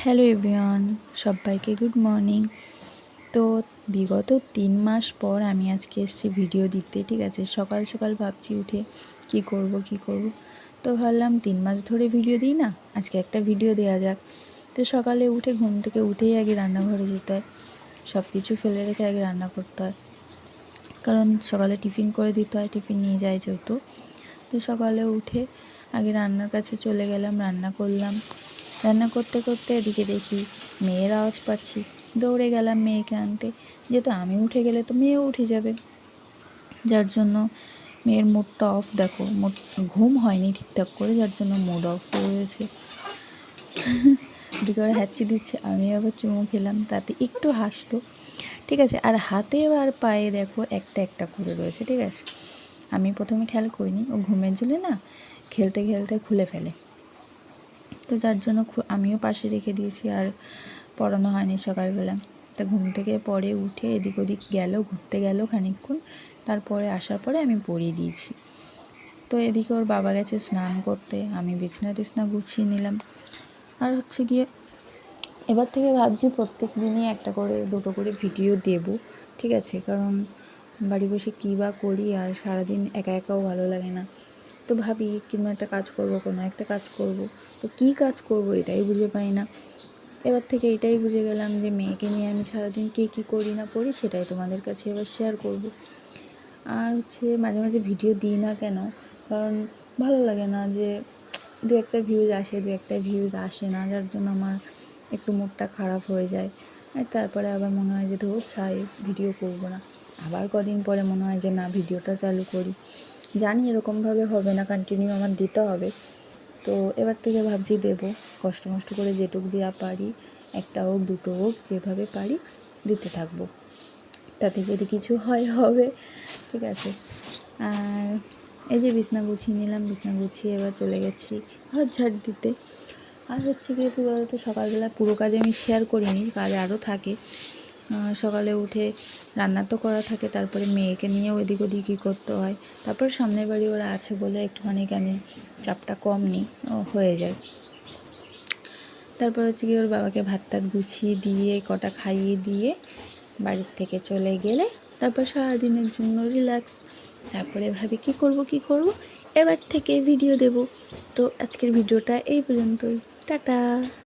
Hello everyone, সবাইকে good morning. তো বিগত 3 মাস পর আমি আজকে এসেছি ভিডিও দিতে। ঠিক আছে, সকাল সকাল ভাবছি উঠে কি করব। তো ভাবলাম 3 মাস ধরে ভিডিও দিই না, আজকে একটা ভিডিও দেওয়া যাক। তো সকালে উঠে ঘুম থেকে উঠেই আগে রান্নাঘরে যেতে হয়, সব কিছু ফেলে রেখে আগে রান্না করতে হয়, কারণ সকালে টিফিন করে দিতে হয়, টিফিন নিয়ে যায় যেহেতু। তো সকালে উঠে আগে রান্নার কাছে চলে গেলাম, রান্না করলাম। রান্না করতে করতে এদিকে দেখি মেয়ের আওয়াজ পাচ্ছি, দৌড়ে গেলাম মেয়েকে আনতে। যেহেতু আমি উঠে গেলে তো মেয়েও উঠে যাবে, যার জন্য মেয়ের মুডটা অফ। দেখো, ঘুম হয়নি ঠিকঠাক করে, যার জন্য মুড অফ হয়ে গেছে। এদিকে ওরা হ্যাচি দিচ্ছে, আমি আবার চুমু খেলাম, তাতে একটু হাসলো। ঠিক আছে, আর হাতে আর পায়ে দেখো একটা একটা করে রয়েছে। ঠিক আছে, আমি প্রথমে খেয়াল করিনি, ও ঘুমের জন্য না খেলতে খেলতে খুলে ফেলে। তো যার জন্য আমিও পাশে রেখে দিয়েছি, আর পড়ানো হয়নি সকালবেলা। তা ঘুম থেকে পরে উঠে এদিক ওদিক গেল, ঘুরতে গেল খানিকক্ষণ, তারপরে আসার পরে আমি পড়িয়ে দিয়েছি। তো এদিকে ওর বাবা গেছে স্নান করতে, আমি বিছনা টিছনা গুছিয়ে নিলাম। আর হচ্ছে গিয়ে এবার থেকে ভাবছি প্রত্যেক দিনই একটা করে দুটো করে ভিডিও দেব। ঠিক আছে, কারণ বাড়ি বসে কী বা করি, আর সারাদিন একা একাও ভালো লাগে না। তো ভাবি কোনো একটা কাজ করব, তো কী কাজ করব এটাই বুঝে পাই না। এবার থেকে এটাই বুঝে গেলাম যে মেয়েকে নিয়ে আমি সারাদিন কী করি না করি সেটাই তোমাদের কাছে এবার শেয়ার করব। আর হচ্ছে মাঝে মাঝে ভিডিও দিই না কেন, কারণ ভালো লাগে না যে দু একটা ভিউজ আসে না, যার জন্য আমার একটু মুডটা খারাপ হয়ে যায়। আর তারপরে আবার মনে হয় যে ধর ছাই, ভিডিও করব না। আবার কদিন পরে মনে হয় যে না, ভিডিওটা চালু করি। জানি এরকমভাবে হবে না, কন্টিনিউ আমার দিতে হবে। তো এবার থেকে ভাবছি দেবো, কষ্ট করে যেটুকু দেওয়া পারি, একটা হোক দুটো হোক, যেভাবে পারি দিতে থাকবো। তাতে যদি কিছু হয় হবে। ঠিক আছে, আর এই যে বিছনা গুছিয়ে নিলাম, বিছনা গুছিয়ে এবার চলে গেছি ঘর ঝাড় দিতে। আর হচ্ছে গিয়ে কী বলতো, সকালবেলা পুরো কাজ আমি শেয়ার করিনি, কাজ আরও থাকে। সকালে উঠে রান্না তো করা থাকে, তারপরে মেয়েকে নিয়েও এদিক ওদিকই করতে হয়। তারপর সামনের বাড়ি ওরা আছে বলে একটুখানি আমি চাপটা কম নিই, হয়ে যায়। তারপর হচ্ছে গিয়ে ওর বাবাকে ভাত টাত গুছিয়ে দিয়ে কটা খাইয়ে দিয়ে বাড়ির থেকে চলে গেলে তারপর সারাদিনের জন্য রিল্যাক্স। তারপরে ভাবি কী করব, এবার থেকে ভিডিও দেব। তো আজকের ভিডিওটা এই পর্যন্তই, টাটা।